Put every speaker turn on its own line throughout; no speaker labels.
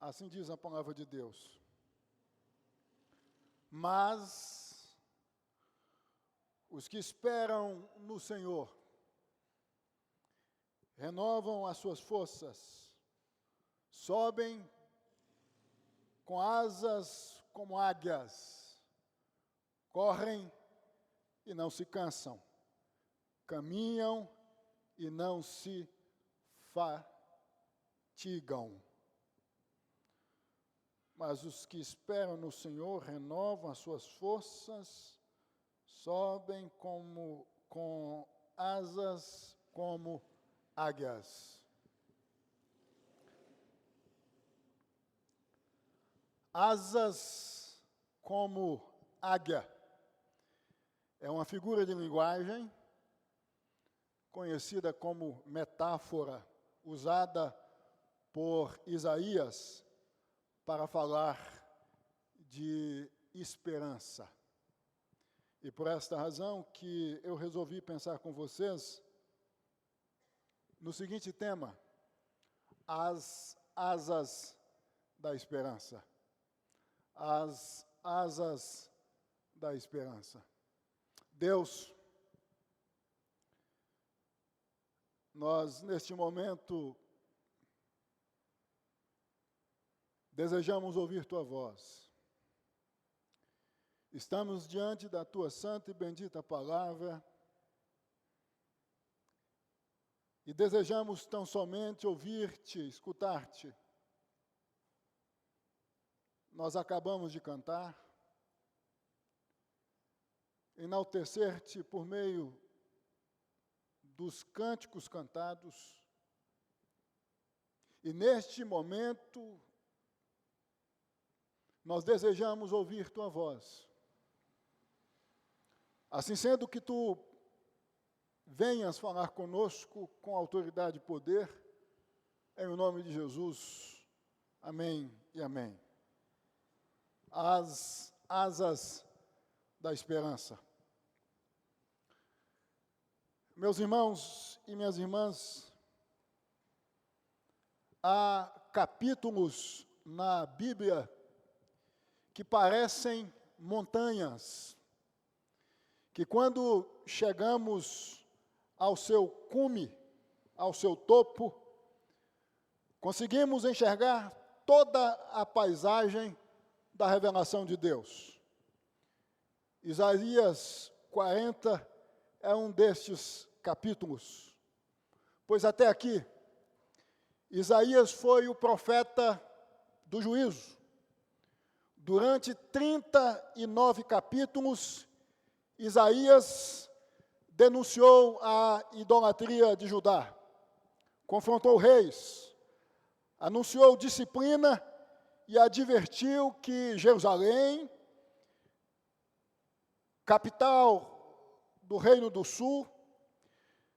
Assim diz a palavra de Deus. Mas os que esperam no Senhor renovam as suas forças, sobem com asas como águias, correm e não se cansam, caminham e não se fatigam. Mas os que esperam no Senhor renovam as suas forças, sobem com asas como águias. Asas como águia é uma figura de linguagem conhecida como metáfora, usada por Isaías para falar de esperança. E por esta razão que eu resolvi pensar com vocês no seguinte tema: as asas da esperança. As asas da esperança. Deus, nós neste momento desejamos ouvir Tua voz. Estamos diante da Tua santa e bendita palavra e desejamos tão somente ouvir-Te, escutar-Te. Nós acabamos de cantar, enaltecer-Te por meio dos cânticos cantados, e neste momento nós desejamos ouvir Tua voz. Assim sendo, que Tu venhas falar conosco com autoridade e poder, em nome de Jesus. Amém e amém. As asas da esperança. Meus irmãos e minhas irmãs, há capítulos na Bíblia que parecem montanhas, que quando chegamos ao seu cume, ao seu topo, conseguimos enxergar toda a paisagem da revelação de Deus. Isaías 40 é um destes capítulos, pois até aqui, Isaías foi o profeta do juízo. Durante 39 capítulos, Isaías denunciou a idolatria de Judá, confrontou reis, anunciou disciplina e advertiu que Jerusalém, capital do Reino do Sul,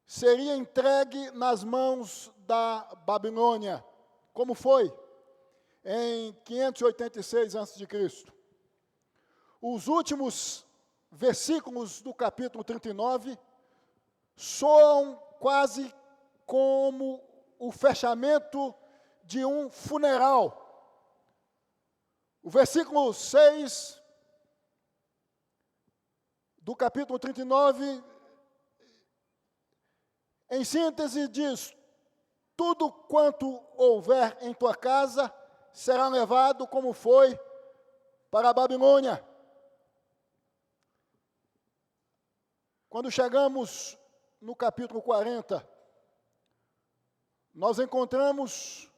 seria entregue nas mãos da Babilônia, como foi em 586 a.C. Os últimos versículos do capítulo 39 soam quase como o fechamento de um funeral. O versículo 6 do capítulo 39, em síntese, diz: tudo quanto houver em tua casa será levado como foi para a Babilônia. Quando chegamos no capítulo 40, nós encontramos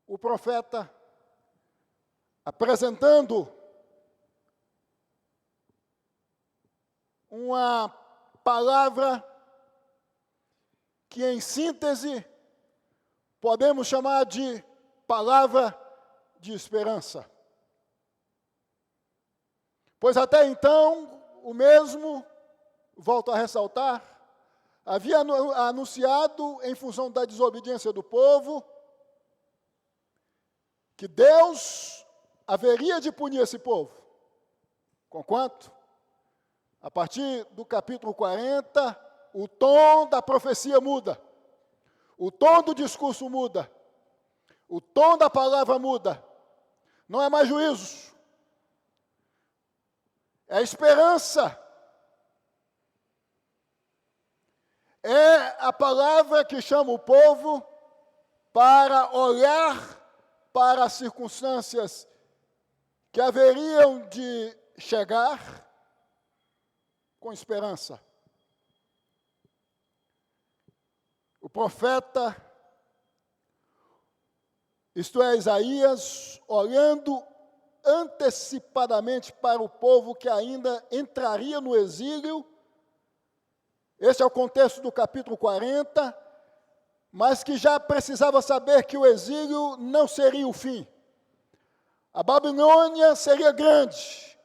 o profeta apresentando uma palavra que, em síntese, podemos chamar de palavra de esperança. Pois até então, o mesmo, volto a ressaltar, havia anunciado, em função da desobediência do povo, que Deus haveria de punir esse povo. Conquanto, a partir do capítulo 40, o tom da profecia muda, o tom do discurso muda. O tom da palavra muda. Não é mais juízo. É esperança. É a palavra que chama o povo para olhar para as circunstâncias que haveriam de chegar com esperança. O profeta, isto é, Isaías, olhando antecipadamente para o povo que ainda entraria no exílio. Esse é o contexto do capítulo 40, mas que já precisava saber que o exílio não seria o fim. A Babilônia seria grande,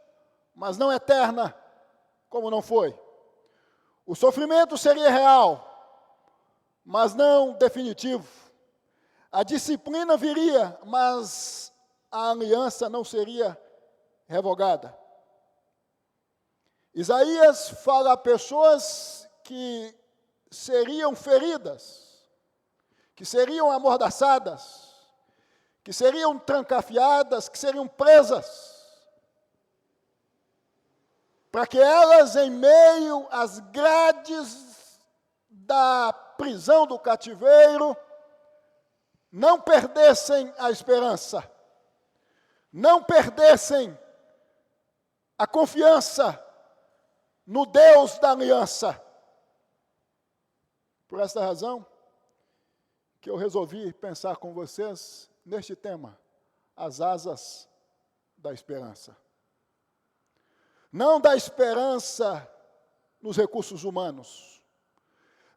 mas não eterna, como não foi. O sofrimento seria real, mas não definitivo. A disciplina viria, mas a aliança não seria revogada. Isaías fala a pessoas que seriam feridas, que seriam amordaçadas, que seriam trancafiadas, que seriam presas, para que elas, em meio às grades da prisão do cativeiro, não perdessem a esperança, não perdessem a confiança no Deus da aliança. Por esta razão, que eu resolvi pensar com vocês neste tema, as asas da esperança. Não da esperança nos recursos humanos,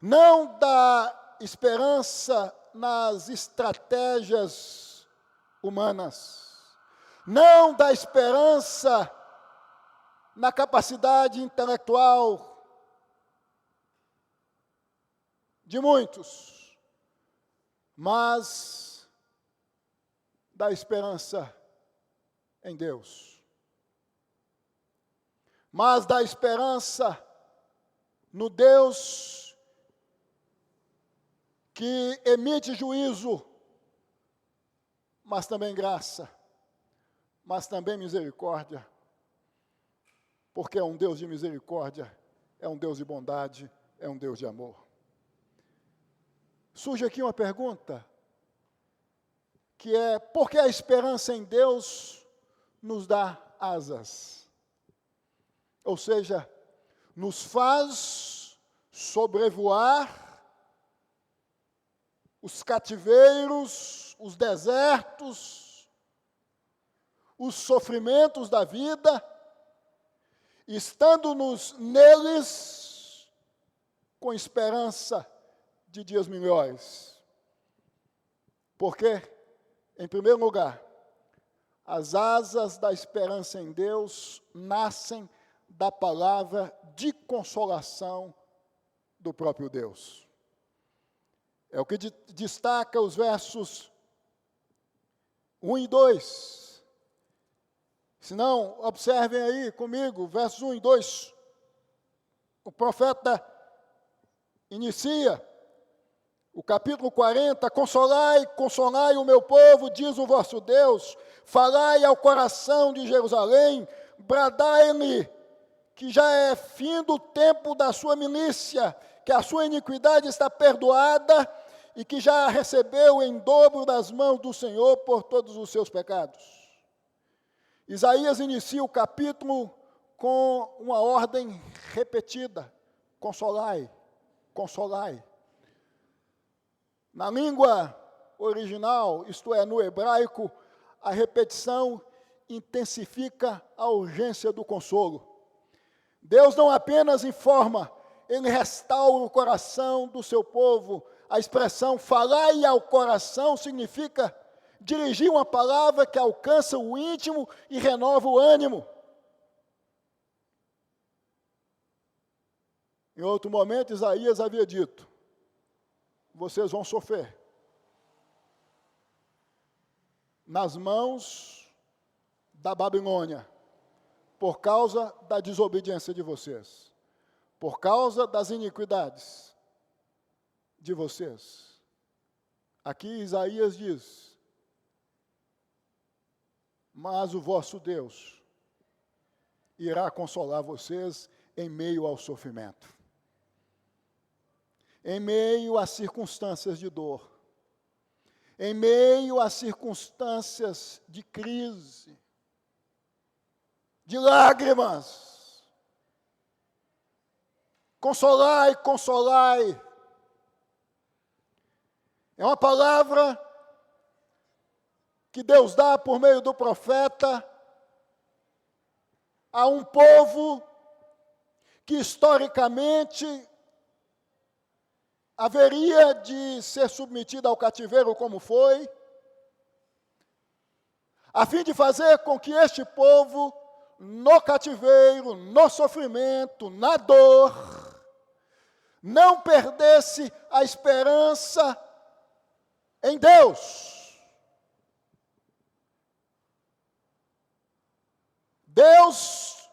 não da esperança nas estratégias humanas, não da esperança na capacidade intelectual de muitos, mas da esperança em Deus, mas da esperança no Deus que emite juízo, mas também graça, mas também misericórdia, porque é um Deus de misericórdia, é um Deus de bondade, é um Deus de amor. Surge aqui uma pergunta, que é: por que a esperança em Deus nos dá asas? Ou seja, nos faz sobrevoar os cativeiros, os desertos, os sofrimentos da vida, estando-nos neles com esperança de dias melhores. Porque, em primeiro lugar, as asas da esperança em Deus nascem da palavra de consolação do próprio Deus. É o que destaca os versos 1 e 2. Se não, observem aí comigo, versos 1 e 2. O profeta inicia o capítulo 40, consolai, consolai o meu povo, diz o vosso Deus, falai ao coração de Jerusalém, bradai-lhe, que já é fim do tempo da sua milícia, que a sua iniquidade está perdoada e que já recebeu em dobro das mãos do Senhor por todos os seus pecados. Isaías inicia o capítulo com uma ordem repetida: consolai, consolai. Na língua original, isto é, no hebraico, a repetição intensifica a urgência do consolo. Deus não apenas informa, Ele restaura o coração do seu povo. A expressão falai ao coração significa dirigir uma palavra que alcança o íntimo e renova o ânimo. Em outro momento, Isaías havia dito: vocês vão sofrer nas mãos da Babilônia, por causa da desobediência de vocês, por causa das iniquidades de vocês. Aqui Isaías diz: mas o vosso Deus irá consolar vocês em meio ao sofrimento, em meio às circunstâncias de dor, em meio às circunstâncias de crise, de lágrimas. Consolai, consolai. É uma palavra que Deus dá por meio do profeta a um povo que historicamente haveria de ser submetido ao cativeiro como foi, a fim de fazer com que este povo, no cativeiro, no sofrimento, na dor, não perdesse a esperança em Deus. Deus,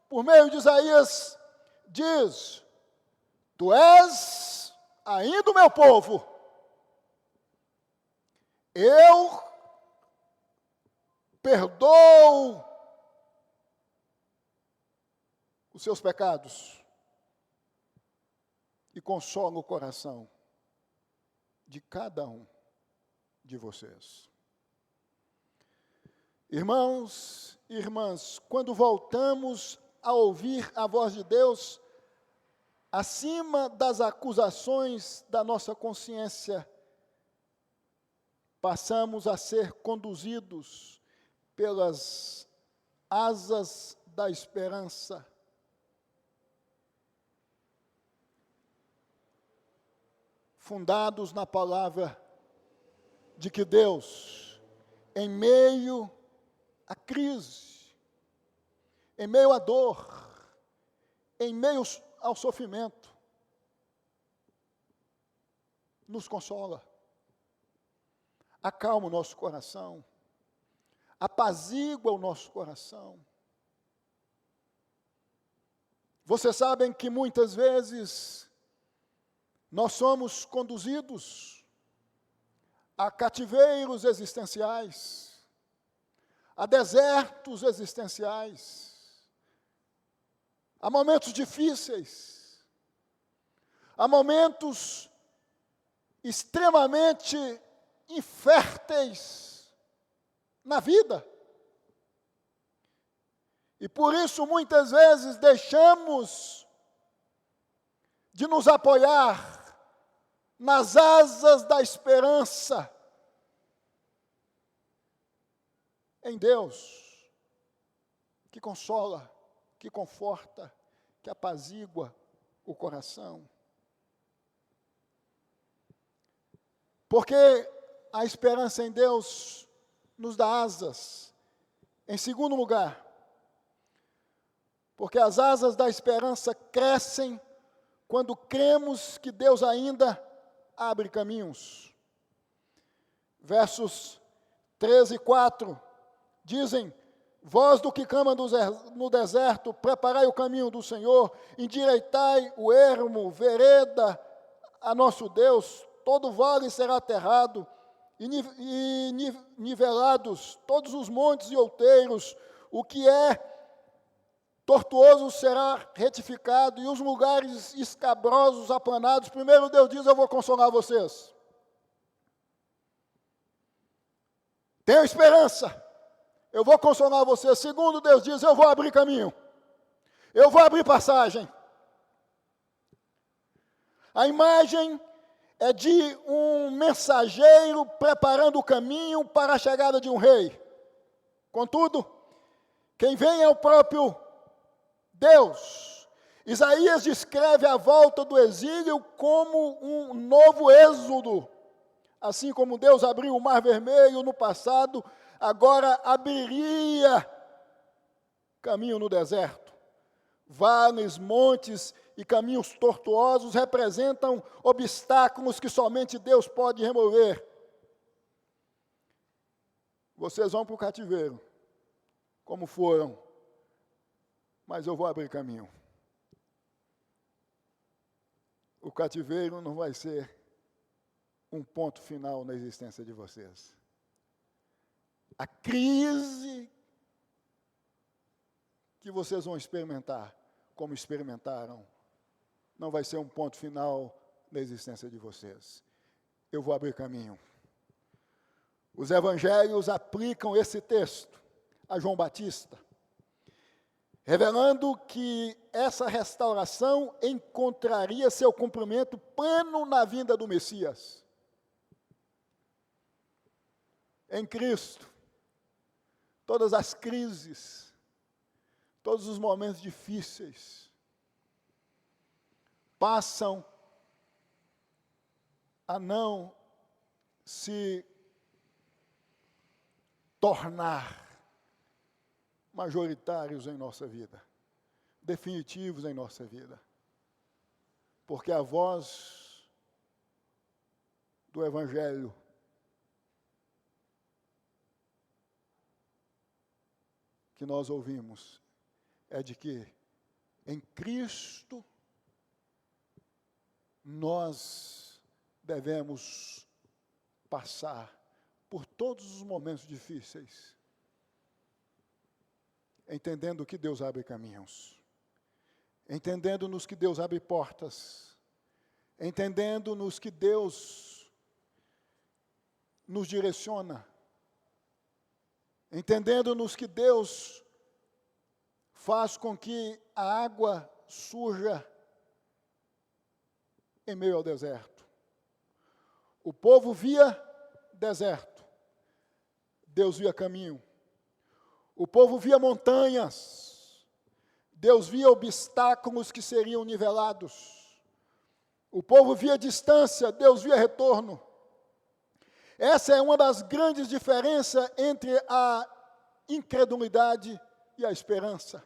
por meio de Isaías, diz: Tu és ainda o meu povo, eu perdoo os seus pecados e consolo o coração de cada um de vocês. Irmãos e irmãs, quando voltamos a ouvir a voz de Deus, acima das acusações da nossa consciência, passamos a ser conduzidos pelas asas da esperança. Fundados na palavra de que Deus, em meio à crise, em meio à dor, em meio ao sofrimento, nos consola, acalma o nosso coração, apazigua o nosso coração. Vocês sabem que muitas vezes nós somos conduzidos a cativeiros existenciais, a desertos existenciais, há momentos difíceis, há momentos extremamente inférteis na vida. E por isso, muitas vezes, deixamos de nos apoiar nas asas da esperança em Deus, que consola, que conforta, que apazigua o coração. Porque a esperança em Deus nos dá asas. Em segundo lugar, porque as asas da esperança crescem quando cremos que Deus ainda abre caminhos. Versos 13 e 4 dizem: Vós do que clama no deserto, preparai o caminho do Senhor, endireitai o ermo, vereda a nosso Deus, todo vale será aterrado, e nivelados todos os montes e outeiros, o que é tortuoso será retificado, e os lugares escabrosos aplanados. Primeiro Deus diz: eu vou consolar vocês. Tenham esperança. Eu vou consolar você. Segundo, Deus diz: eu vou abrir caminho. Eu vou abrir passagem. A imagem é de um mensageiro preparando o caminho para a chegada de um rei. Contudo, quem vem é o próprio Deus. Isaías descreve a volta do exílio como um novo êxodo. Assim como Deus abriu o Mar Vermelho no passado, agora abriria caminho no deserto. Vales, montes e caminhos tortuosos representam obstáculos que somente Deus pode remover. Vocês vão para o cativeiro, como foram, mas eu vou abrir caminho. O cativeiro não vai ser um ponto final na existência de vocês. A crise que vocês vão experimentar, como experimentaram, não vai ser um ponto final da existência de vocês. Eu vou abrir caminho. Os evangelhos aplicam esse texto a João Batista, revelando que essa restauração encontraria seu cumprimento pleno na vinda do Messias. Em Cristo, todas as crises, todos os momentos difíceis, passam a não se tornar majoritários em nossa vida, definitivos em nossa vida. Porque a voz do Evangelho que nós ouvimos é de que em Cristo nós devemos passar por todos os momentos difíceis, entendendo que Deus abre caminhos, entendendo-nos que Deus abre portas, entendendo-nos que Deus nos direciona, entendendo-nos que Deus faz com que a água surja em meio ao deserto. O povo via deserto, Deus via caminho. O povo via montanhas, Deus via obstáculos que seriam nivelados. O povo via distância, Deus via retorno. Essa é uma das grandes diferenças entre a incredulidade e a esperança.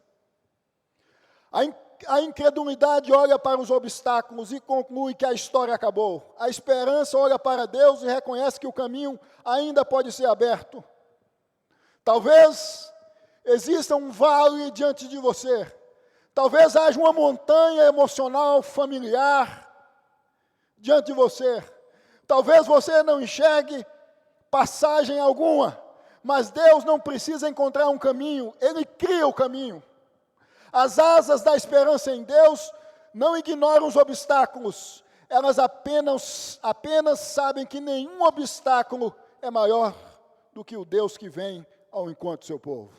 A incredulidade olha para os obstáculos e conclui que a história acabou. A esperança olha para Deus e reconhece que o caminho ainda pode ser aberto. Talvez exista um vale diante de você. Talvez haja uma montanha emocional, familiar diante de você. Talvez você não enxergue passagem alguma, mas Deus não precisa encontrar um caminho, Ele cria o caminho. As asas da esperança em Deus não ignoram os obstáculos, elas apenas sabem que nenhum obstáculo é maior do que o Deus que vem ao encontro do seu povo.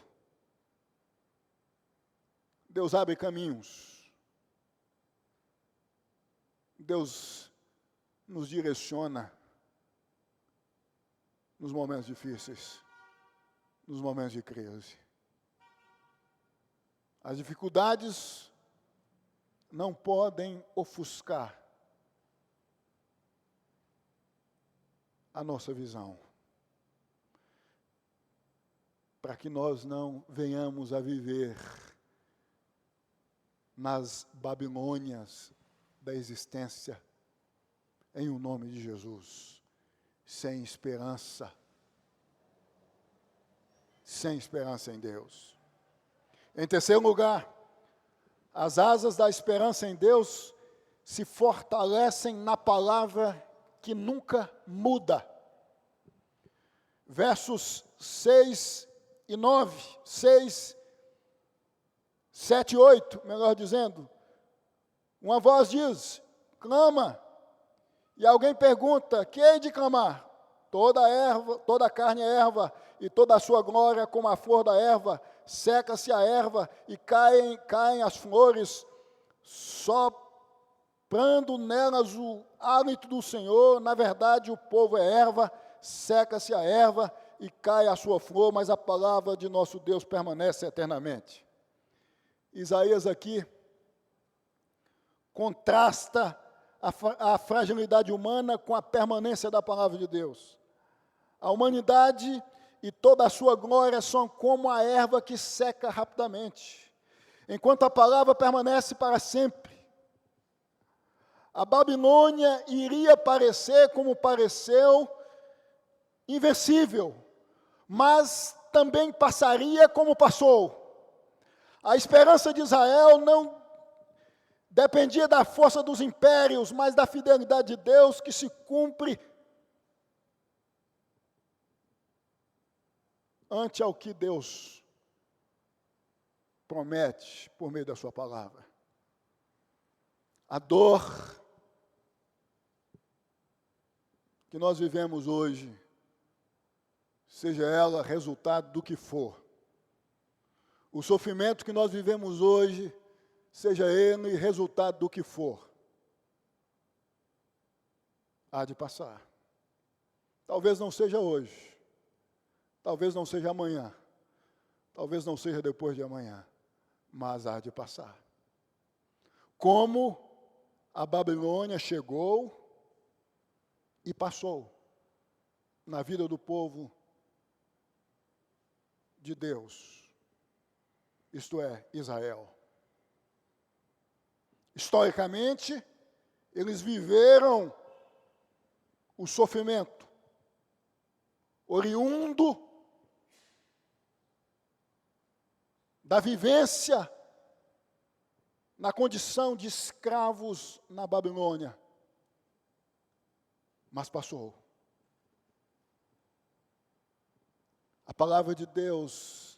Deus abre caminhos. Deus nos direciona nos momentos difíceis, nos momentos de crise. As dificuldades não podem ofuscar a nossa visão, para que nós não venhamos a viver nas Babilônias da existência, em o nome de Jesus, sem esperança em Deus. Em terceiro lugar, as asas da esperança em Deus se fortalecem na palavra que nunca muda. Versos 6 e 9, 6, 7 e 8, melhor dizendo, uma voz diz, clama, e alguém pergunta, que hei de clamar? Toda a carne é erva, e toda a sua glória como a flor da erva, seca-se a erva e caem as flores, soprando nelas o hálito do Senhor. Na verdade, o povo é erva, seca-se a erva e cai a sua flor, mas a palavra de nosso Deus permanece eternamente. Isaías aqui contrasta a fragilidade humana com a permanência da palavra de Deus. A humanidade e toda a sua glória são como a erva que seca rapidamente, enquanto a palavra permanece para sempre. A Babilônia iria parecer como pareceu, invencível, mas também passaria como passou. A esperança de Israel não dependia da força dos impérios, mas da fidelidade de Deus que se cumpre ante ao que Deus promete por meio da sua palavra. A dor que nós vivemos hoje, seja ela resultado do que for, o sofrimento que nós vivemos hoje, seja ele resultado do que for, há de passar. Talvez não seja hoje, talvez não seja amanhã, talvez não seja depois de amanhã, mas há de passar. Como a Babilônia chegou e passou na vida do povo de Deus, isto é, Israel. Historicamente, eles viveram o sofrimento oriundo da vivência na condição de escravos na Babilônia. Mas passou. A palavra de Deus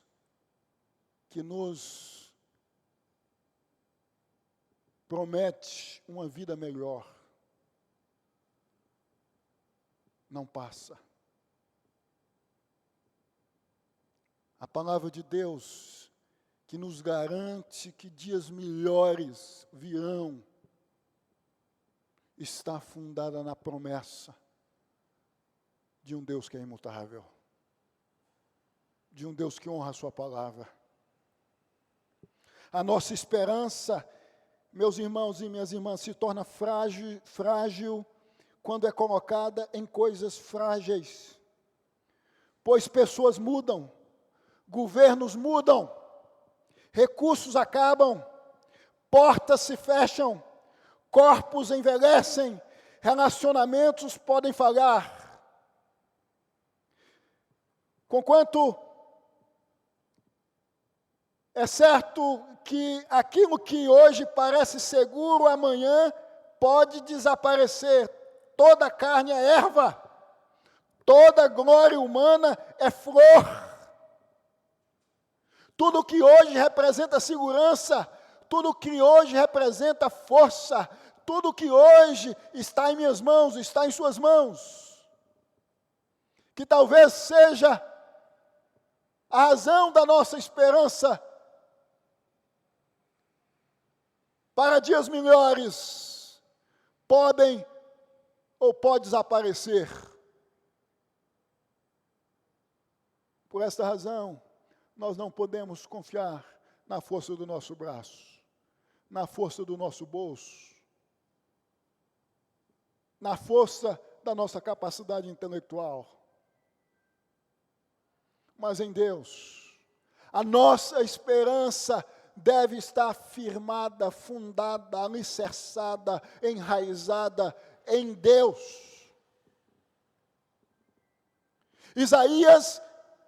que nos promete uma vida melhor, não passa. A palavra de Deus que nos garante que dias melhores virão, está fundada na promessa de um Deus que é imutável, de um Deus que honra a sua palavra. A nossa esperança, meus irmãos e minhas irmãs, se torna frágil quando é colocada em coisas frágeis, pois pessoas mudam, governos mudam, recursos acabam, portas se fecham, corpos envelhecem, relacionamentos podem falhar. Conquanto é certo que aquilo que hoje parece seguro, amanhã pode desaparecer. Toda carne é erva, toda glória humana é flor. Tudo que hoje representa segurança, tudo que hoje representa força, tudo que hoje está em minhas mãos, está em suas mãos. Que talvez seja a razão da nossa esperança para dias melhores, podem ou pode desaparecer. Por esta razão, nós não podemos confiar na força do nosso braço, na força do nosso bolso, na força da nossa capacidade intelectual, mas em Deus. A nossa esperança deve estar firmada, fundada, alicerçada, enraizada em Deus. Isaías,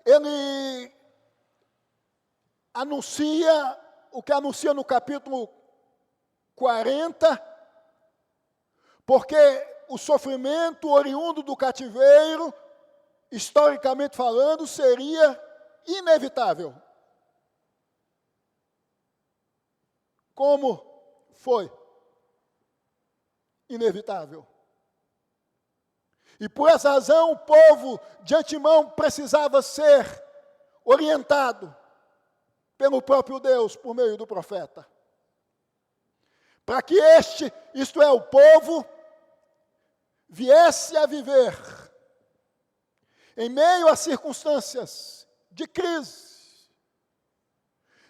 ele anuncia o que anuncia no capítulo 40, porque o sofrimento oriundo do cativeiro, historicamente falando, seria inevitável. Como foi? Inevitável. E por essa razão o povo de antemão precisava ser orientado pelo próprio Deus, por meio do profeta. Para que este, isto é, o povo, viesse a viver em meio a circunstâncias de crise,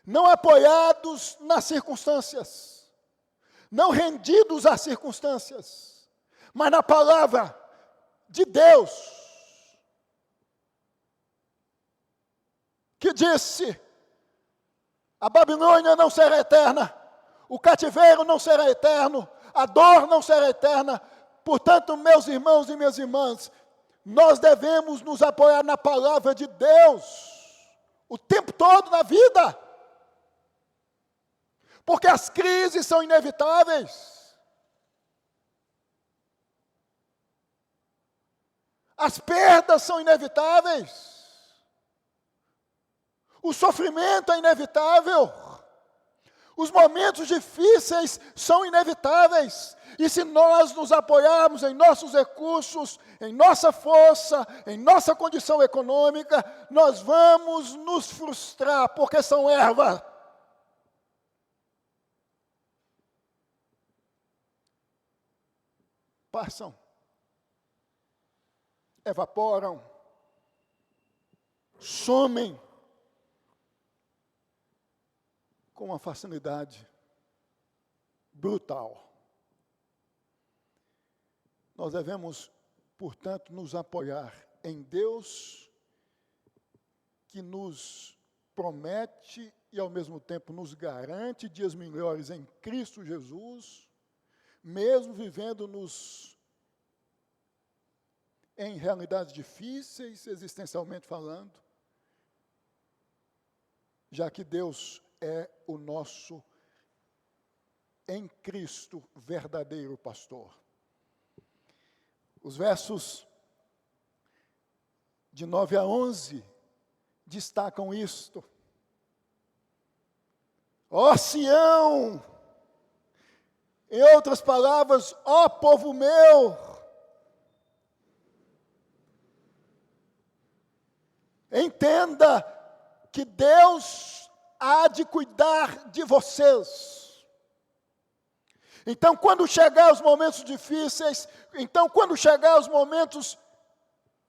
não apoiados nas circunstâncias, não rendidos às circunstâncias, mas na palavra de Deus, que disse: a Babilônia não será eterna, o cativeiro não será eterno, a dor não será eterna. Portanto, meus irmãos e minhas irmãs, nós devemos nos apoiar na palavra de Deus o tempo todo na vida, porque as crises são inevitáveis, as perdas são inevitáveis, o sofrimento é inevitável. Os momentos difíceis são inevitáveis. E se nós nos apoiarmos em nossos recursos, em nossa força, em nossa condição econômica, nós vamos nos frustrar, porque são erva. Passam, evaporam, somem com uma facilidade brutal. Nós devemos, portanto, nos apoiar em Deus, que nos promete e, ao mesmo tempo, nos garante dias melhores em Cristo Jesus, mesmo vivendo-nos em realidades difíceis, existencialmente falando, já que Deus é o nosso, em Cristo, verdadeiro pastor. Os versos de 9 a 11 destacam isto. Ó Sião, em outras palavras, ó povo meu, entenda que Deus há de cuidar de vocês. Então, quando chegar os momentos difíceis, quando chegar os momentos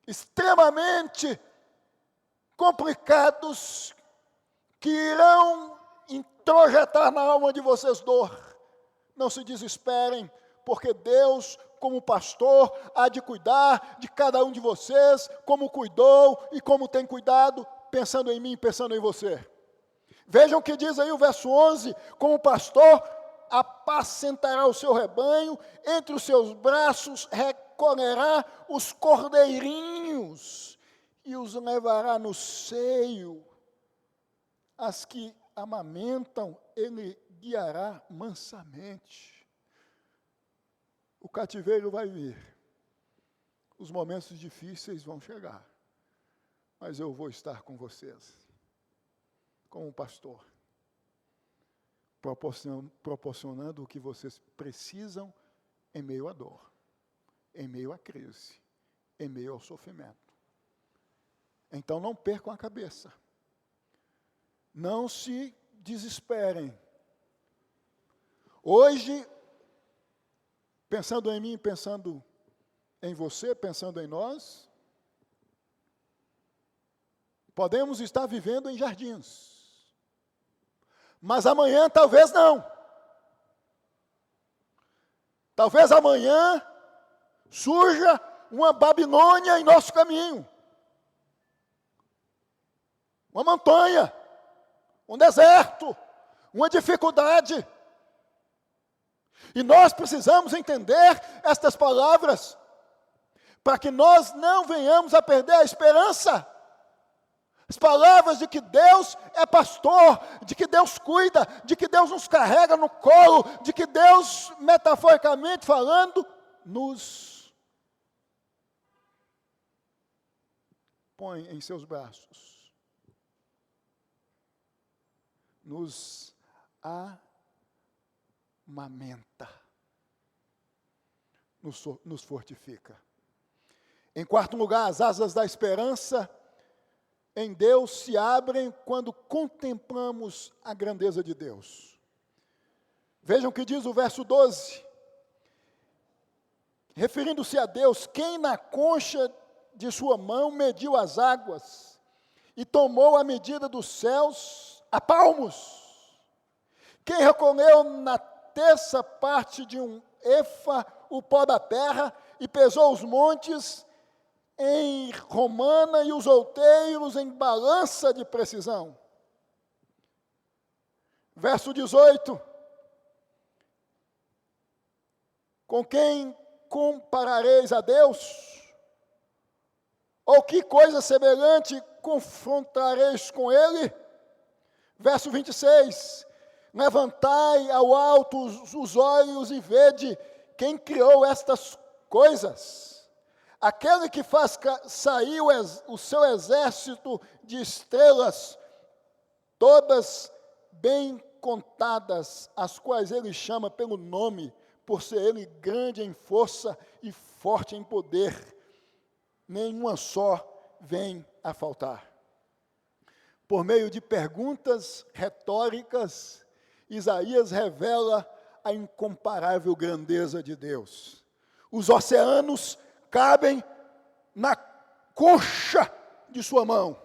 extremamente complicados, que irão introjetar na alma de vocês dor, não se desesperem, porque Deus, como pastor, há de cuidar de cada um de vocês, como cuidou e como tem cuidado, pensando em mim, pensando em você. Vejam o que diz aí o verso 11, como pastor, apacentará o seu rebanho, entre os seus braços recolherá os cordeirinhos e os levará no seio. As que amamentam, ele guiará mansamente. O cativeiro vai vir, os momentos difíceis vão chegar, mas eu vou estar com vocês, como pastor, proporcionando o que vocês precisam em meio à dor, em meio à crise, em meio ao sofrimento. Então não percam a cabeça, não se desesperem. Hoje, pensando em mim, pensando em você, pensando em nós, podemos estar vivendo em jardins, mas amanhã talvez não. Talvez amanhã surja uma Babilônia em nosso caminho, uma montanha, um deserto, uma dificuldade. E nós precisamos entender estas palavras, para que nós não venhamos a perder a esperança. As palavras de que Deus é pastor, de que Deus cuida, de que Deus nos carrega no colo, de que Deus, metaforicamente falando, nos põe em seus braços, nos amamenta, nos fortifica. Em quarto lugar, as asas da esperança em Deus se abrem quando contemplamos a grandeza de Deus. Vejam o que diz o verso 12. Referindo-se a Deus, quem na concha de sua mão mediu as águas e tomou a medida dos céus a palmos. Quem recolheu na terça parte de um efa o pó da terra e pesou os montes em romana e os outeiros em balança de precisão. Verso 18. Com quem comparareis a Deus? Ou que coisa semelhante confrontareis com Ele? Verso 26. Levantai ao alto os olhos e vede quem criou estas coisas. Aquele que faz sair o seu exército de estrelas, todas bem incontadas, as quais ele chama pelo nome, por ser ele grande em força e forte em poder, nenhuma só vem a faltar. Por meio de perguntas retóricas, Isaías revela a incomparável grandeza de Deus. Os oceanos cabem na concha de sua mão.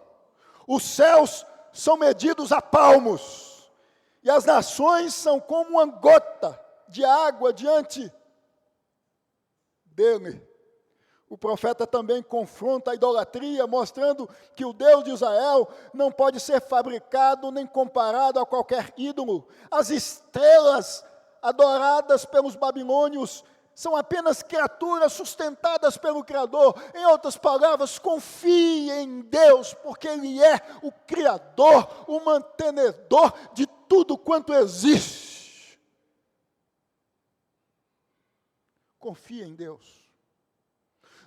Os céus são medidos a palmos. E as nações são como uma gota de água diante dele. O profeta também confronta a idolatria, mostrando que o Deus de Israel não pode ser fabricado nem comparado a qualquer ídolo. As estrelas adoradas pelos babilônios são apenas criaturas sustentadas pelo Criador. Em outras palavras, confie em Deus, porque Ele é o Criador, o mantenedor de tudo quanto existe. Confie em Deus.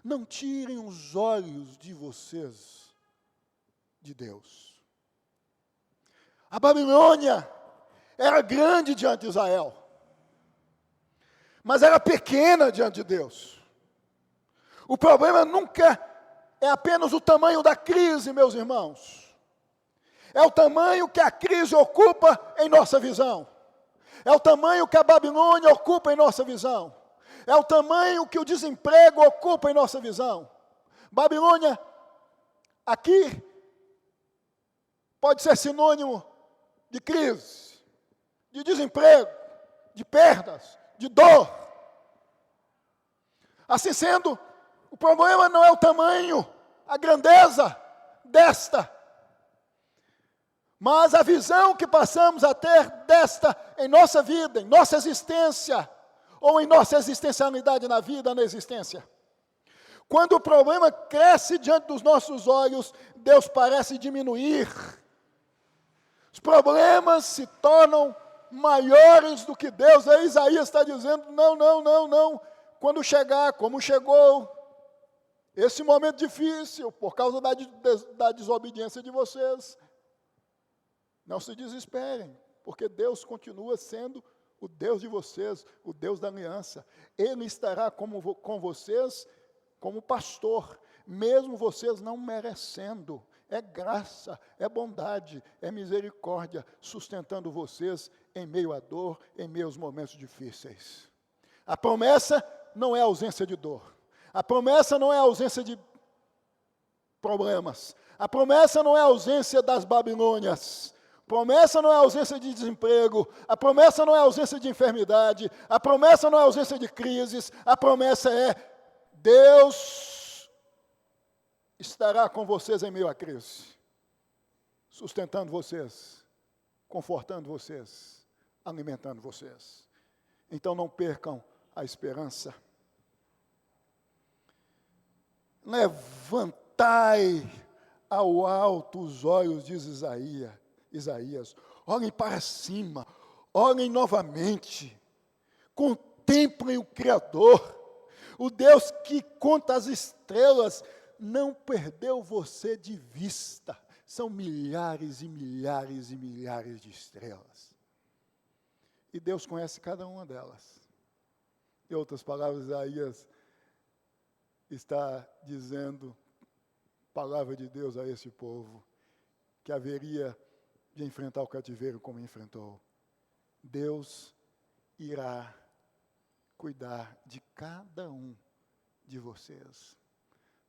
Não tirem os olhos de vocês de Deus. A Babilônia era grande diante de Israel, mas era pequena diante de Deus. O problema nunca é apenas o tamanho da crise, meus irmãos. É o tamanho que a crise ocupa em nossa visão. É o tamanho que a Babilônia ocupa em nossa visão. É o tamanho que o desemprego ocupa em nossa visão. Babilônia, aqui, pode ser sinônimo de crise, de desemprego, de perdas, de dor. Assim sendo, o problema não é o tamanho, a grandeza desta, mas a visão que passamos a ter desta em nossa vida, em nossa existência, ou em nossa existencialidade na vida, na existência. Quando o problema cresce diante dos nossos olhos, Deus parece diminuir. Os problemas se tornam maiores do que Deus. Aí Isaías está dizendo, não. Quando chegar, como chegou, esse momento difícil, por causa da desobediência de vocês, não se desesperem, porque Deus continua sendo o Deus de vocês, o Deus da aliança. Ele estará com vocês como pastor, mesmo vocês não merecendo. É graça, é bondade, é misericórdia, sustentando vocês em meio à dor, em meio aos momentos difíceis. A promessa não é ausência de dor. A promessa não é ausência de problemas. A promessa não é ausência das Babilônias. Promessa não é ausência de desemprego, a promessa não é ausência de enfermidade, a promessa não é ausência de crises, a promessa é Deus estará com vocês em meio à crise, sustentando vocês, confortando vocês, alimentando vocês. Então não percam a esperança. Levantai ao alto os olhos, diz Isaías, olhem para cima, olhem novamente, contemplem o Criador, o Deus que conta as estrelas, não perdeu você de vista, são milhares e milhares e milhares de estrelas, e Deus conhece cada uma delas. Em outras palavras, Isaías está dizendo, palavra de Deus a esse povo, que haveria de enfrentar o cativeiro como enfrentou. Deus irá cuidar de cada um de vocês,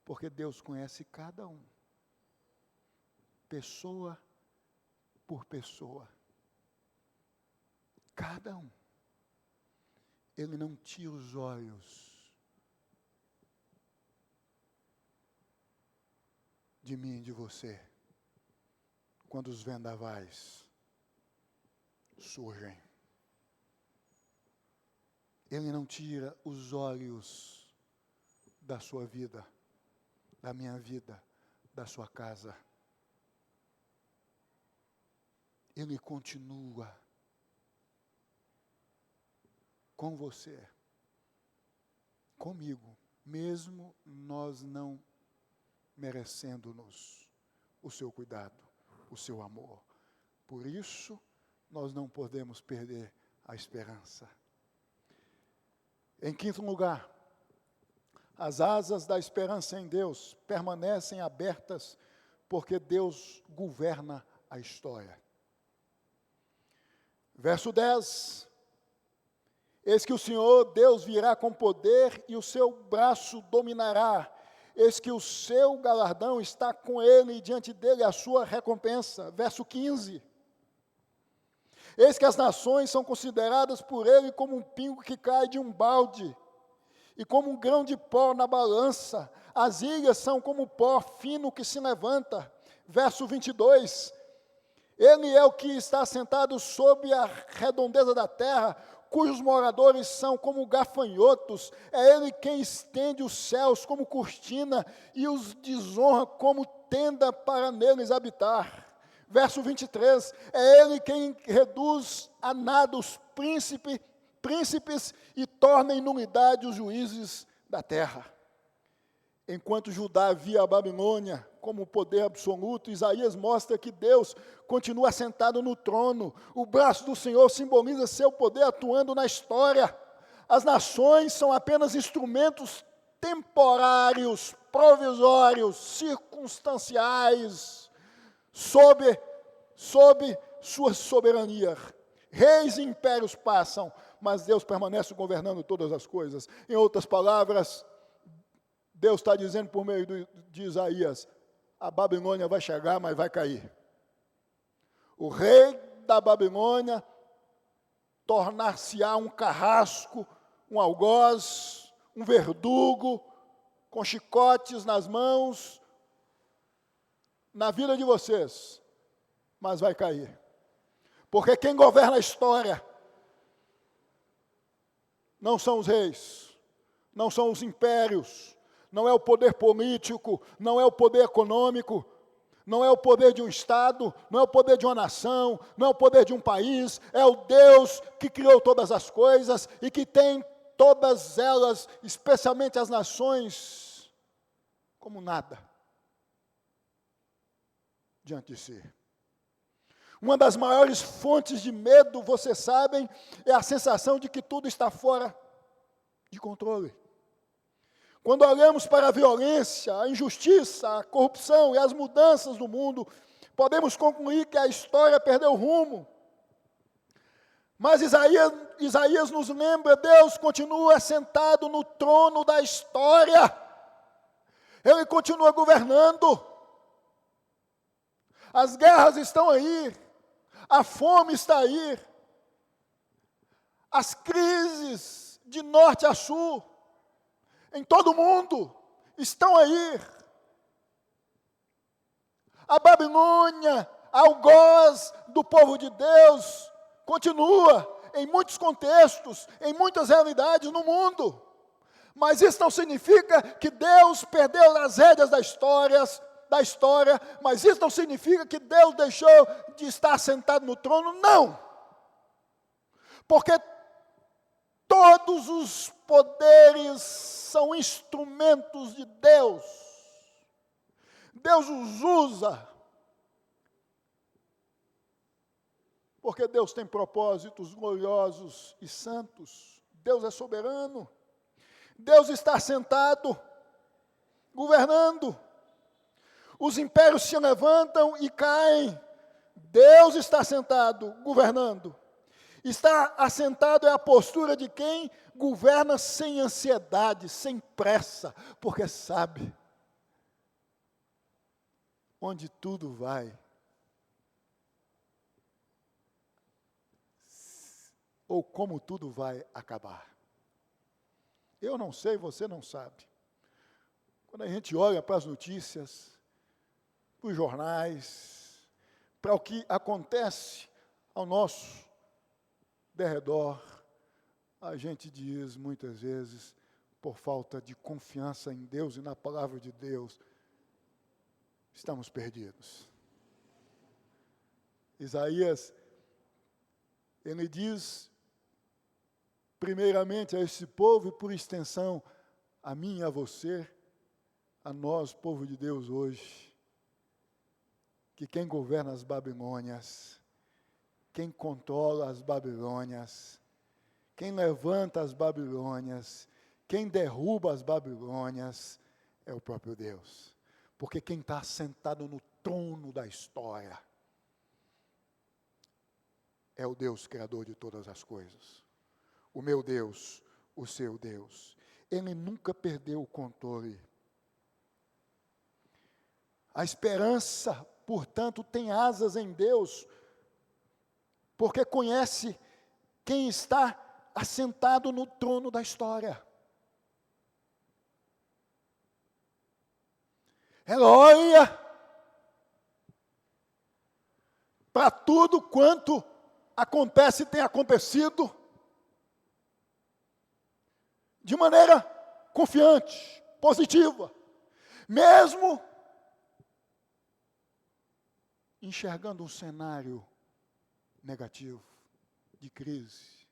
porque Deus conhece cada um, pessoa por pessoa, cada um. Ele não tira os olhos de mim e de você, quando os vendavais surgem. Ele não tira os olhos da sua vida, da minha vida, da sua casa. Ele continua com você, comigo, mesmo nós não merecendo-nos o seu cuidado, o seu amor. Por isso, nós não podemos perder a esperança. Em quinto lugar, as asas da esperança em Deus permanecem abertas porque Deus governa a história. Verso 10. Eis que o Senhor Deus virá com poder e o seu braço dominará. Eis que o seu galardão está com ele e diante dele a sua recompensa. Verso 15. Eis que as nações são consideradas por ele como um pingo que cai de um balde e como um grão de pó na balança. As ilhas são como pó fino que se levanta. Verso 22. Ele é o que está sentado sobre a redondeza da terra, cujos moradores são como gafanhotos. É ele quem estende os céus como cortina e os desonra como tenda para neles habitar. Verso 23, é ele quem reduz a nada os príncipes e torna em nulidade os juízes da terra. Enquanto Judá via a Babilônia como poder absoluto, Isaías mostra que Deus continua sentado no trono. O braço do Senhor simboliza seu poder atuando na história. As nações são apenas instrumentos temporários, provisórios, circunstanciais, sob sua soberania. Reis e impérios passam, mas Deus permanece governando todas as coisas. Em outras palavras, Deus está dizendo por meio de Isaías, a Babilônia vai chegar, mas vai cair. O rei da Babilônia tornar-se-á um carrasco, um algoz, um verdugo, com chicotes nas mãos, na vida de vocês, mas vai cair. Porque quem governa a história não são os reis, não são os impérios, não é o poder político, não é o poder econômico, não é o poder de um Estado, não é o poder de uma nação, não é o poder de um país, é o Deus que criou todas as coisas e que tem todas elas, especialmente as nações, como nada diante de si. Uma das maiores fontes de medo, vocês sabem, é a sensação de que tudo está fora de controle. Quando olhamos para a violência, a injustiça, a corrupção e as mudanças do mundo, podemos concluir que a história perdeu rumo. Mas Isaías nos lembra, Deus continua sentado no trono da história. Ele continua governando. As guerras estão aí, a fome está aí, as crises de norte a sul, em todo o mundo, estão aí. A Babilônia, algoz do povo de Deus, continua em muitos contextos, em muitas realidades no mundo. Mas isso não significa que Deus perdeu as rédeas da história, mas isso não significa que Deus deixou de estar sentado no trono, não. Porque todos os poderes são instrumentos de Deus. Deus os usa. Porque Deus tem propósitos gloriosos e santos. Deus é soberano. Deus está sentado, governando. Os impérios se levantam e caem. Deus está sentado, governando. Estar assentado é a postura de quem governa sem ansiedade, sem pressa, porque sabe onde tudo vai. Ou como tudo vai acabar. Eu não sei, você não sabe. Quando a gente olha para as notícias, para os jornais, para o que acontece ao nosso derredor, a gente diz muitas vezes, por falta de confiança em Deus e na palavra de Deus, estamos perdidos. Isaías, ele diz, primeiramente a esse povo e por extensão a mim e a você, a nós, povo de Deus hoje, que quem governa as Babilônias, quem controla as Babilônias, quem levanta as Babilônias, quem derruba as Babilônias, é o próprio Deus. Porque quem está sentado no trono da história é o Deus criador de todas as coisas. O meu Deus, o seu Deus. Ele nunca perdeu o controle. A esperança, portanto, tem asas em Deus, porque conhece quem está assentado no trono da história. Ela olha para tudo quanto acontece e tem acontecido de maneira confiante, positiva, mesmo enxergando um cenário negativo, de crise,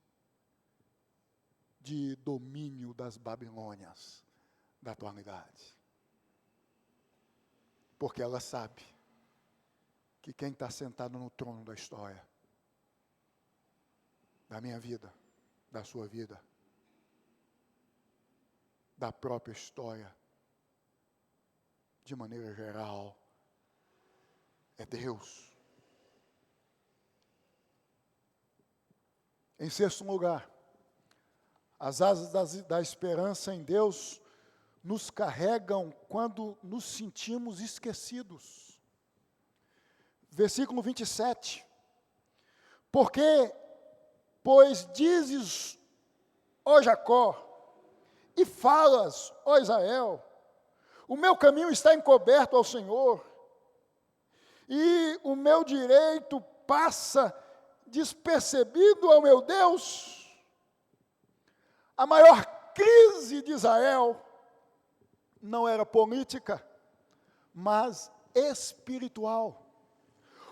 de domínio das Babilônias da atualidade. Porque ela sabe que quem está sentado no trono da história, da minha vida, da sua vida, da própria história, de maneira geral, é Deus. Em sexto lugar, as asas da esperança em Deus nos carregam quando nos sentimos esquecidos. Versículo 27. Porque, pois dizes, ó Jacó, e falas, ó Israel, o meu caminho está encoberto ao Senhor, e o meu direito passa despercebido ao meu Deus. A maior crise de Israel não era política, mas espiritual.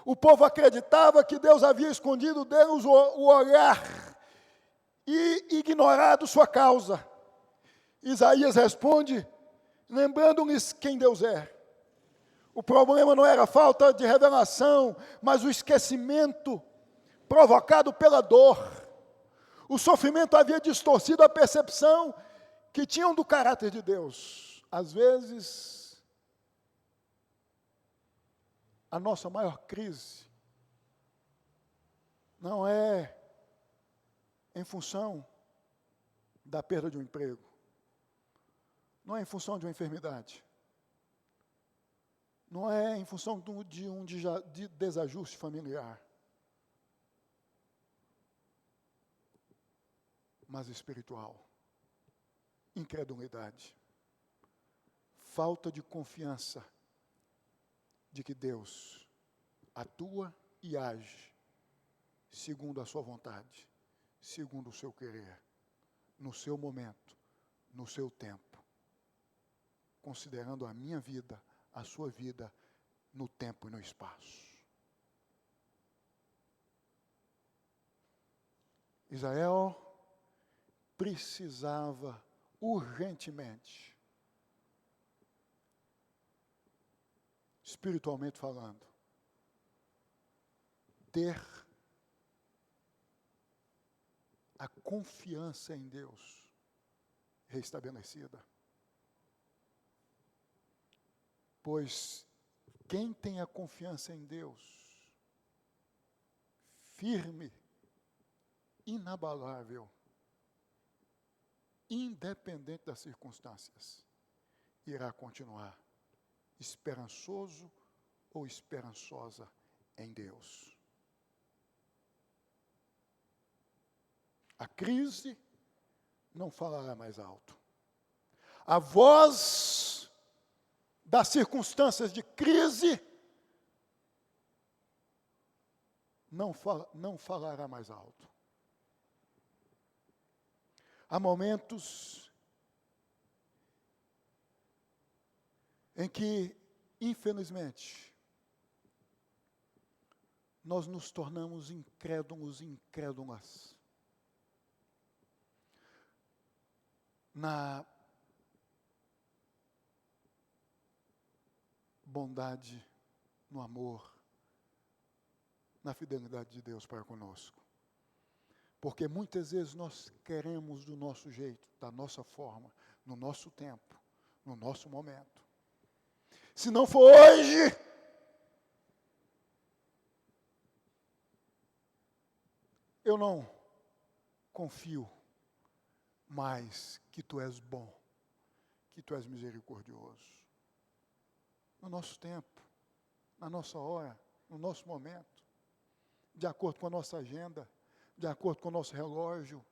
O povo acreditava que Deus havia escondido deles o olhar e ignorado sua causa. Isaías responde, lembrando-lhes quem Deus é. O problema não era a falta de revelação, mas o esquecimento provocado pela dor. O sofrimento havia distorcido a percepção que tinham do caráter de Deus. Às vezes, a nossa maior crise não é em função da perda de um emprego, não é em função de uma enfermidade, não é em função de um desajuste familiar, mas espiritual. Incredulidade, falta de confiança de que Deus atua e age segundo a sua vontade, segundo o seu querer, no seu momento, no seu tempo, considerando a minha vida, a sua vida, no tempo e no espaço. Israel precisava urgentemente, espiritualmente falando, ter a confiança em Deus restabelecida. Pois quem tem a confiança em Deus, firme, inabalável, independente das circunstâncias, irá continuar esperançoso ou esperançosa em Deus. A crise não falará mais alto. A voz das circunstâncias de crise não falará mais alto. Há momentos em que, infelizmente, nós nos tornamos incrédulos e incrédulas na bondade, no amor, na fidelidade de Deus para conosco. Porque muitas vezes nós queremos do nosso jeito, da nossa forma, no nosso tempo, no nosso momento. Se não for hoje, eu não confio mais que tu és bom, que tu és misericordioso. No nosso tempo, na nossa hora, no nosso momento, de acordo com a nossa agenda, de acordo com o nosso relógio.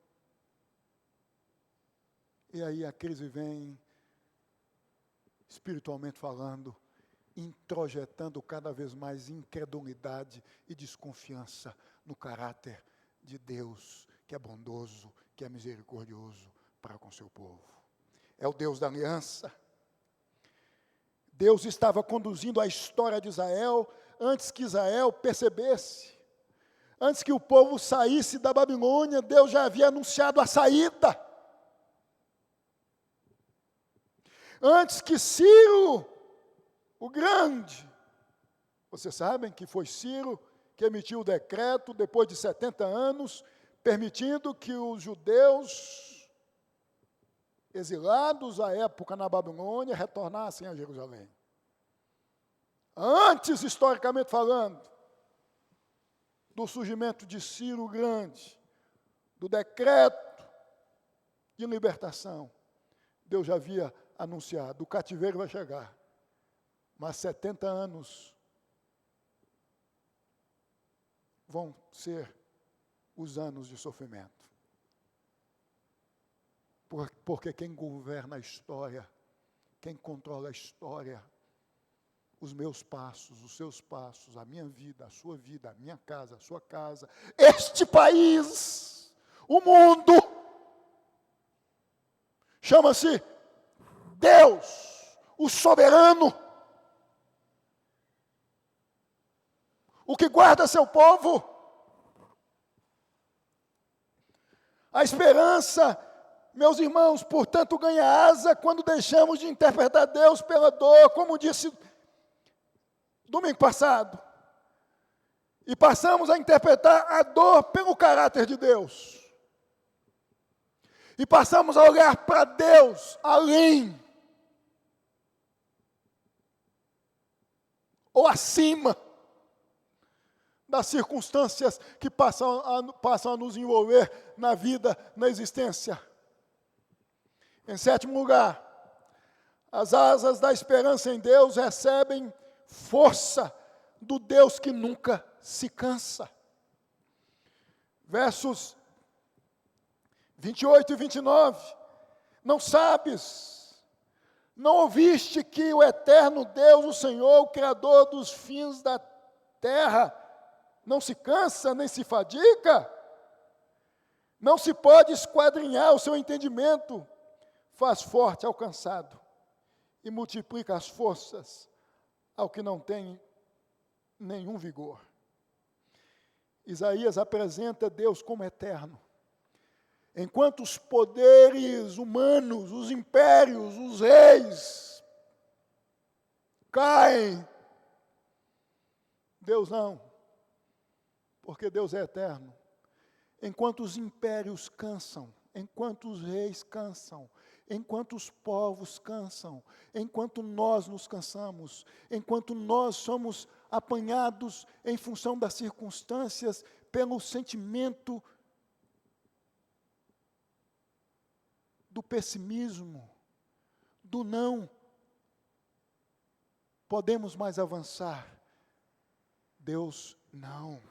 E aí a crise vem, espiritualmente falando, introjetando cada vez mais incredulidade e desconfiança no caráter de Deus, que é bondoso, que é misericordioso para com seu povo. É o Deus da aliança. Deus estava conduzindo a história de Israel antes que Israel percebesse. Antes que o povo saísse da Babilônia, Deus já havia anunciado a saída. Antes que Ciro, o grande, vocês sabem que foi Ciro que emitiu o decreto, depois de 70 anos, permitindo que os judeus exilados à época na Babilônia retornassem a Jerusalém. Antes, historicamente falando, do surgimento de Ciro o Grande, do decreto de libertação, Deus já havia anunciado, o cativeiro vai chegar, mas 70 anos vão ser os anos de sofrimento. Porque quem governa a história, quem controla a história, os meus passos, os seus passos, a minha vida, a minha casa, a sua casa, este país, o mundo, chama-se Deus, o soberano, o que guarda seu povo. A esperança, meus irmãos, portanto, ganha asa quando deixamos de interpretar Deus pela dor, como disse domingo passado, e passamos a interpretar a dor pelo caráter de Deus. E passamos a olhar para Deus além, ou acima, das circunstâncias que passam a nos envolver na vida, na existência. Em sétimo lugar, as asas da esperança em Deus recebem força do Deus que nunca se cansa. Versos 28 e 29. Não sabes, não ouviste que o eterno Deus, o Senhor, o Criador dos fins da terra, não se cansa nem se fadiga? Não se pode esquadrinhar o seu entendimento. Faz forte ao cansado e multiplica as forças ao que não tem nenhum vigor. Isaías apresenta Deus como eterno. Enquanto os poderes humanos, os impérios, os reis caem, Deus não, porque Deus é eterno. Enquanto os impérios cansam, enquanto os reis cansam, enquanto os povos cansam, enquanto nós nos cansamos, enquanto nós somos apanhados em função das circunstâncias, pelo sentimento do pessimismo, do não podemos mais avançar. Deus não.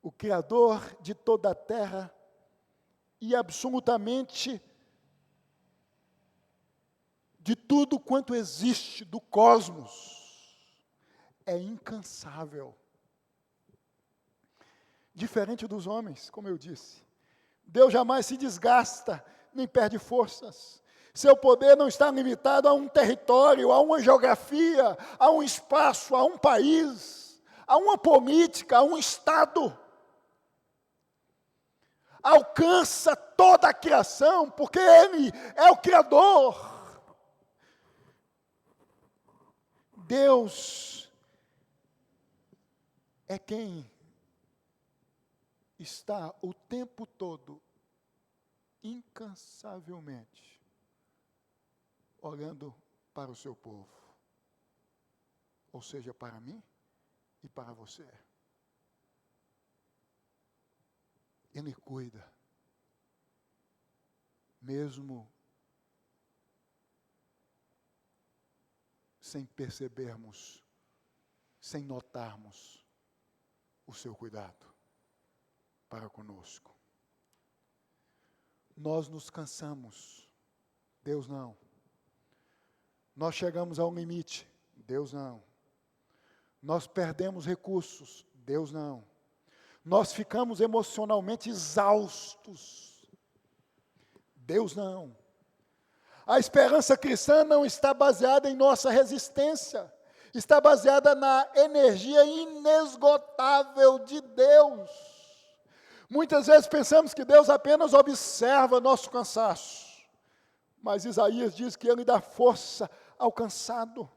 O Criador de toda a terra e absolutamente de tudo quanto existe, do cosmos, é incansável. Diferente dos homens, como eu disse. Deus jamais se desgasta, nem perde forças. Seu poder não está limitado a um território, a uma geografia, a um espaço, a um país, a uma política, a um estado. Alcança toda a criação, porque Ele é o Criador. Deus é quem está o tempo todo, incansavelmente, olhando para o seu povo. Ou seja, para mim e para você. Ele cuida. Mesmo sem percebermos, sem notarmos o seu cuidado para conosco. Nós nos cansamos, Deus não. Nós chegamos ao limite, Deus não. Nós perdemos recursos, Deus não. Nós ficamos emocionalmente exaustos, Deus não. A esperança cristã não está baseada em nossa resistência, está baseada na energia inesgotável de Deus. Muitas vezes pensamos que Deus apenas observa nosso cansaço, mas Isaías diz que Ele dá força ao cansado.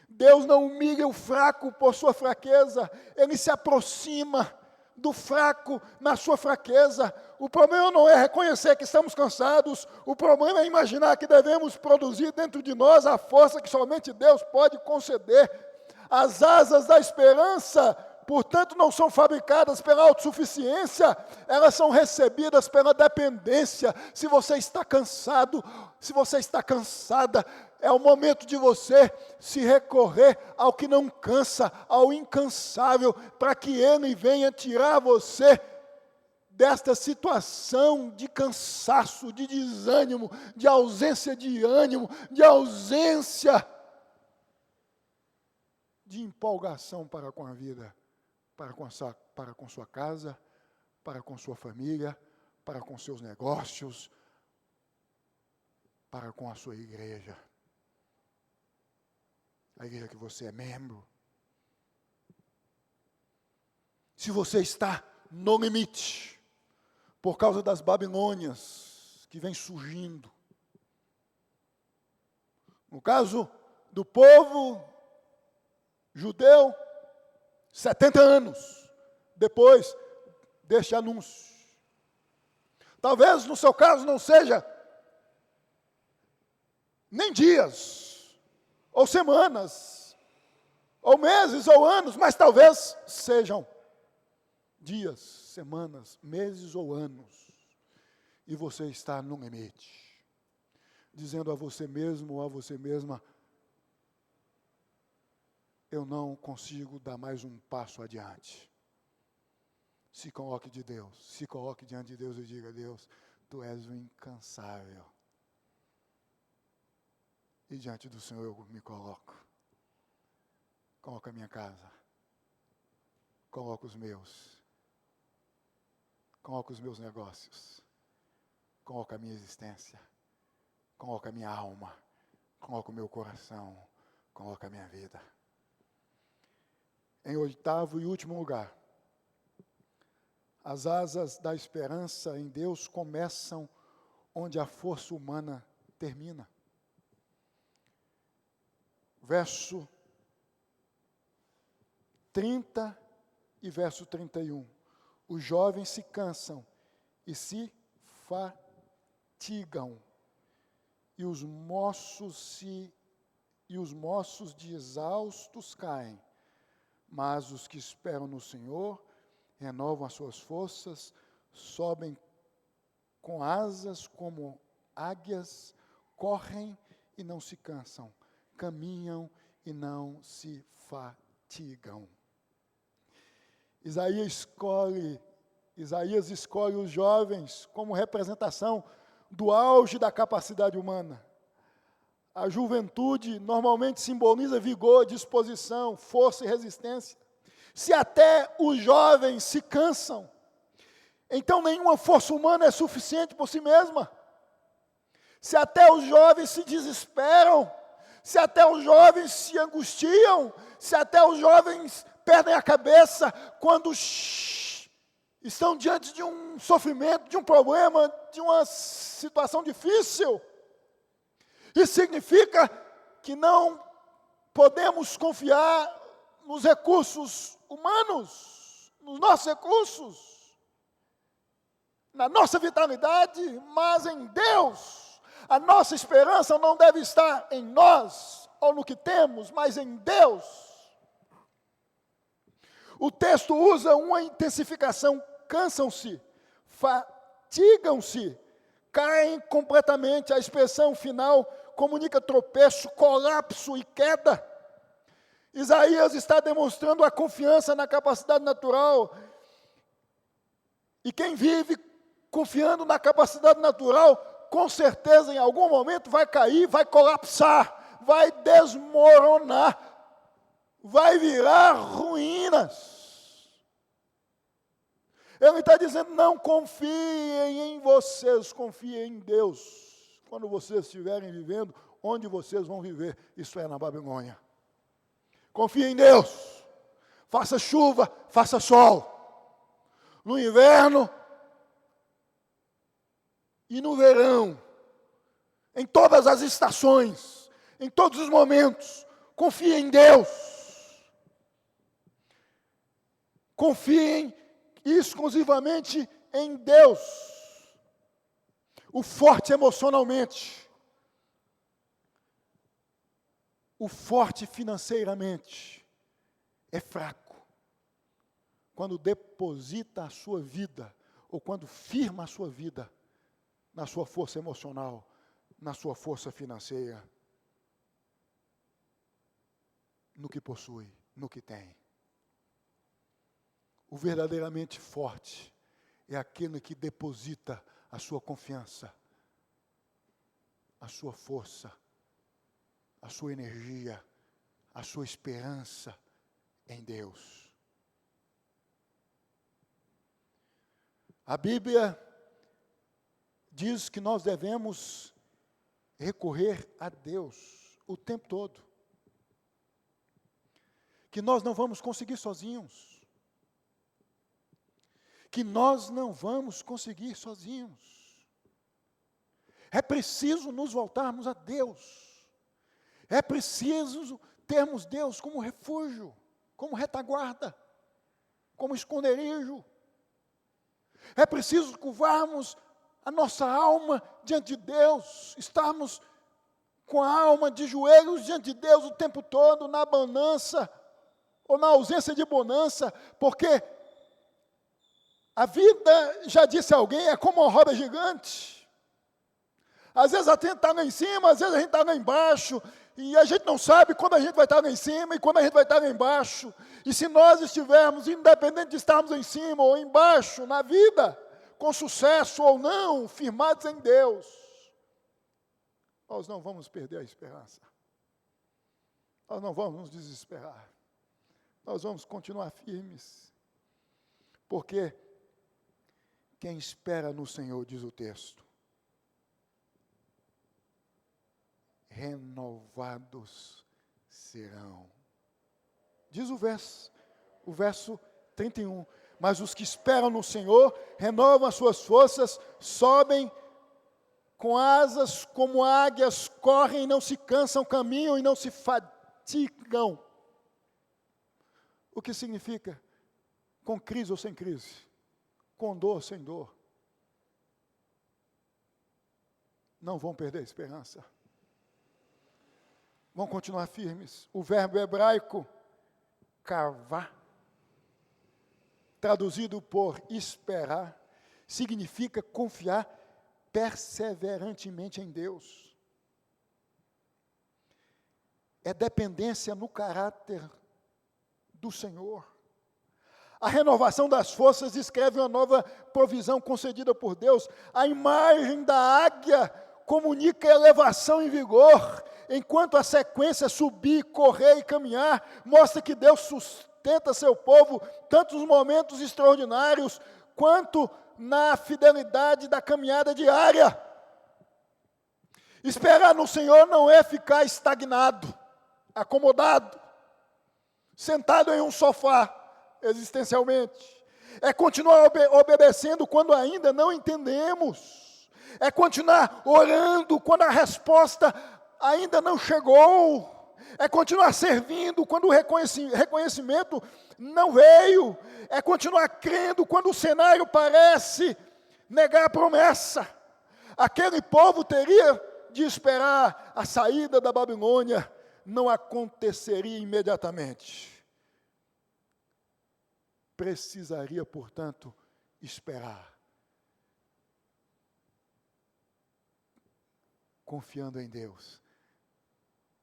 Deus não humilha o fraco por sua fraqueza, Ele se aproxima do fraco na sua fraqueza. O problema não é reconhecer que estamos cansados, o problema é imaginar que devemos produzir dentro de nós a força que somente Deus pode conceder. As asas da esperança, portanto, não são fabricadas pela autossuficiência, elas são recebidas pela dependência. Se você está cansado, se você está cansada, é o momento de você se recorrer ao que não cansa, ao incansável, para que Ele venha tirar você desta situação de cansaço, de desânimo, de ausência de ânimo, de ausência de empolgação para com a vida, para com sua casa, para com sua família, para com seus negócios, para com a sua igreja. A igreja que você é membro. Se você está no limite, por causa das Babilônias que vem surgindo. No caso do povo judeu, 70 anos depois deste anúncio. Talvez no seu caso não seja nem dias, ou semanas, ou meses, ou anos, mas talvez sejam dias, semanas, meses ou anos, e você está no limite, dizendo a você mesmo ou a você mesma, eu não consigo dar mais um passo adiante. Se coloque de Deus, se coloque diante de Deus e diga, Deus, Tu és o incansável. E diante do Senhor eu me coloco. Coloco a minha casa. Coloco os meus. Coloco os meus negócios. Coloco a minha existência. Coloco a minha alma. Coloco o meu coração. Coloco a minha vida. Em oitavo e último lugar, as asas da esperança em Deus começam onde a força humana termina. Verso 30 e verso 31. Os jovens se cansam e se fatigam, e os moços de exaustos caem. Mas os que esperam no Senhor renovam as suas forças, sobem com asas como águias, correm e não se cansam, caminham e não se fatigam. Isaías escolhe os jovens como representação do auge da capacidade humana. A juventude normalmente simboliza vigor, disposição, força e resistência. Se até os jovens se cansam, então nenhuma força humana é suficiente por si mesma. Se até os jovens se desesperam, se até os jovens se angustiam, se até os jovens perdem a cabeça quando estão diante de um sofrimento, de um problema, de uma situação difícil, isso significa que não podemos confiar nos recursos humanos, nos nossos recursos, na nossa vitalidade, mas em Deus. A nossa esperança não deve estar em nós ou no que temos, mas em Deus. O texto usa uma intensificação: cansam-se, fatigam-se, caem completamente. A expressão final comunica tropeço, colapso e queda. Isaías está demonstrando a confiança na capacidade natural. E quem vive confiando na capacidade natural, com certeza em algum momento vai cair, vai colapsar, vai desmoronar, vai virar ruínas. Ele está dizendo: não confiem em vocês, confiem em Deus. Quando vocês estiverem vivendo, onde vocês vão viver? Isso é na Babilônia. Confie em Deus. Faça chuva, faça sol. No inverno e no verão. Em todas as estações, em todos os momentos. Confie em Deus. Confiem exclusivamente em Deus. O forte emocionalmente, o forte financeiramente é fraco quando deposita a sua vida, ou quando firma a sua vida na sua força emocional, na sua força financeira, no que possui, no que tem. O verdadeiramente forte é aquele que deposita a sua confiança, a sua força, a sua energia, a sua esperança em Deus. A Bíblia diz que nós devemos recorrer a Deus o tempo todo. Que nós não vamos conseguir sozinhos. Que nós não vamos conseguir sozinhos. É preciso nos voltarmos a Deus. É preciso termos Deus como refúgio, como retaguarda, como esconderijo. É preciso curvarmos a nossa alma diante de Deus, estarmos com a alma de joelhos diante de Deus o tempo todo, na bonança ou na ausência de bonança, porque a vida, já disse alguém, é como uma roda gigante. Às vezes a gente está lá em cima, às vezes a gente está lá embaixo, e a gente não sabe quando a gente vai estar lá em cima e quando a gente vai estar lá embaixo. E se nós estivermos, independente de estarmos em cima ou embaixo, na vida, com sucesso ou não, firmados em Deus, nós não vamos perder a esperança. Nós não vamos nos desesperar. Nós vamos continuar firmes. Porque quem espera no Senhor, diz o texto, renovados serão. Diz o verso 31. Mas os que esperam no Senhor, renovam as suas forças, sobem com asas como águias, correm e não se cansam, caminham e não se fatigam. O que significa? Com crise ou sem crise, com dor ou sem dor, não vão perder a esperança. Vão continuar firmes. O verbo hebraico, kavá, traduzido por esperar, significa confiar perseverantemente em Deus. É dependência no caráter do Senhor. A renovação das forças descreve uma nova provisão concedida por Deus. A imagem da águia comunica elevação e vigor, enquanto a sequência subir, correr e caminhar mostra que Deus sustenta seu povo tanto nos momentos extraordinários quanto na fidelidade da caminhada diária. Esperar no Senhor não é ficar estagnado, acomodado, sentado em um sofá, existencialmente. É continuar obedecendo quando ainda não entendemos. É continuar orando quando a resposta ainda não chegou. é continuar servindo quando o reconhecimento não veio, é continuar crendo quando o cenário parece negar a promessa. Aquele povo teria de esperar a saída da Babilônia, não aconteceria imediatamente. Precisaria, portanto, esperar, confiando em Deus,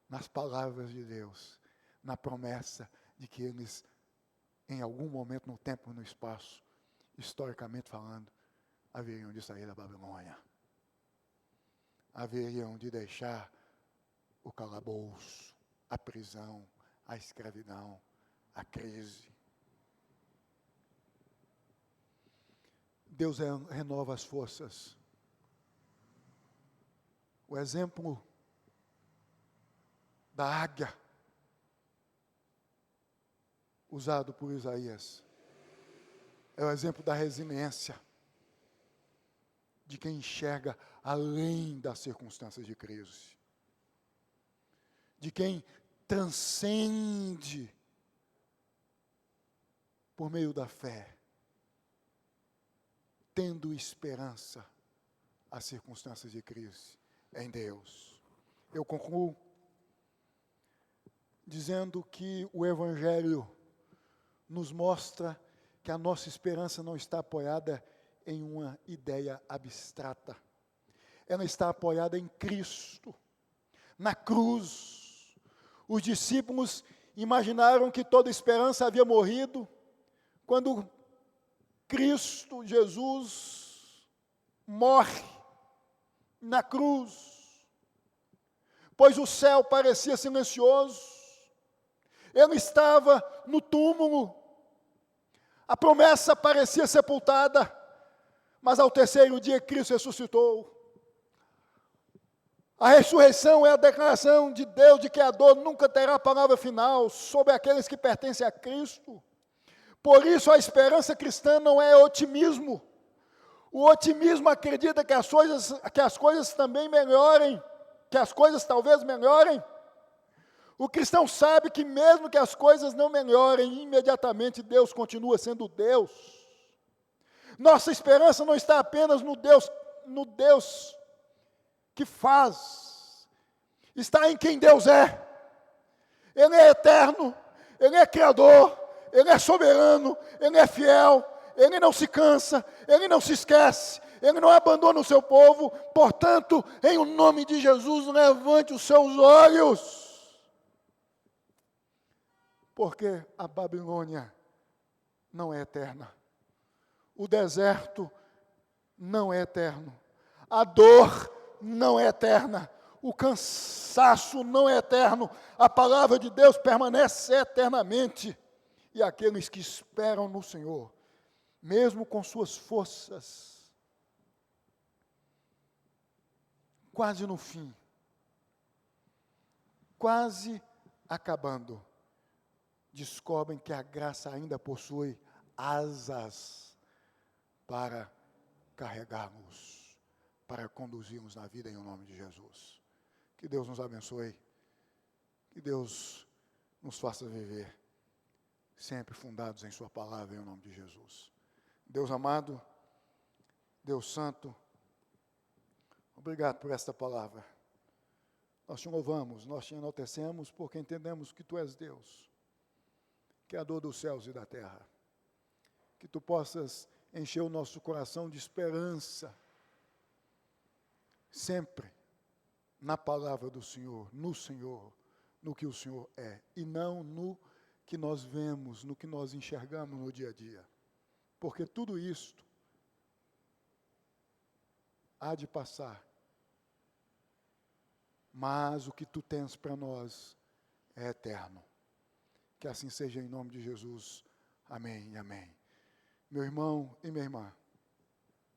nas palavras de Deus, na promessa de que eles, em algum momento no tempo e no espaço, historicamente falando, haveriam de sair da Babilônia. Haveriam de deixar o calabouço, a prisão, a escravidão, a crise. Deus renova as forças. O exemplo da águia, usado por Isaías, é o exemplo da resiliência, de quem enxerga além das circunstâncias de crise, de quem transcende por meio da fé, tendo esperança às circunstâncias de crise em Deus. Eu concluo dizendo que o Evangelho nos mostra que a nossa esperança não está apoiada em uma ideia abstrata. Ela está apoiada em Cristo, na cruz. Os discípulos imaginaram que toda esperança havia morrido quando Cristo, Jesus, morre na cruz, pois o céu parecia silencioso. Ele estava no túmulo, a promessa parecia sepultada, mas ao terceiro dia Cristo ressuscitou. A ressurreição é a declaração de Deus de que a dor nunca terá a palavra final sobre aqueles que pertencem a Cristo. Por isso a esperança cristã não é otimismo. O otimismo acredita que as coisas também melhorem, que as coisas talvez melhorem. O cristão sabe que mesmo que as coisas não melhorem, imediatamente Deus continua sendo Deus. Nossa esperança não está apenas no Deus que faz, está em quem Deus é. Ele é eterno, Ele é criador, Ele é soberano, Ele é fiel, Ele não se cansa, Ele não se esquece, Ele não abandona o seu povo. Portanto, em o nome de Jesus, levante os seus olhos, porque a Babilônia não é eterna, o deserto não é eterno, a dor não é eterna, o cansaço não é eterno, a palavra de Deus permanece eternamente, e aqueles que esperam no Senhor, mesmo com suas forças quase no fim, quase acabando, descobrem que a graça ainda possui asas para carregá-los, para conduzirmos na vida em nome de Jesus. Que Deus nos abençoe, que Deus nos faça viver sempre fundados em sua palavra em nome de Jesus. Deus amado, Deus santo, obrigado por esta palavra. Nós te louvamos, nós te enaltecemos porque entendemos que tu és Deus, Criador dos céus e da terra. Que tu possas encher o nosso coração de esperança, sempre na palavra do Senhor, no que o Senhor é, e não no que nós vemos, no que nós enxergamos no dia a dia. Porque tudo isto há de passar, mas o que tu tens para nós é eterno. Que assim seja em nome de Jesus. Amém e amém. Meu irmão e minha irmã,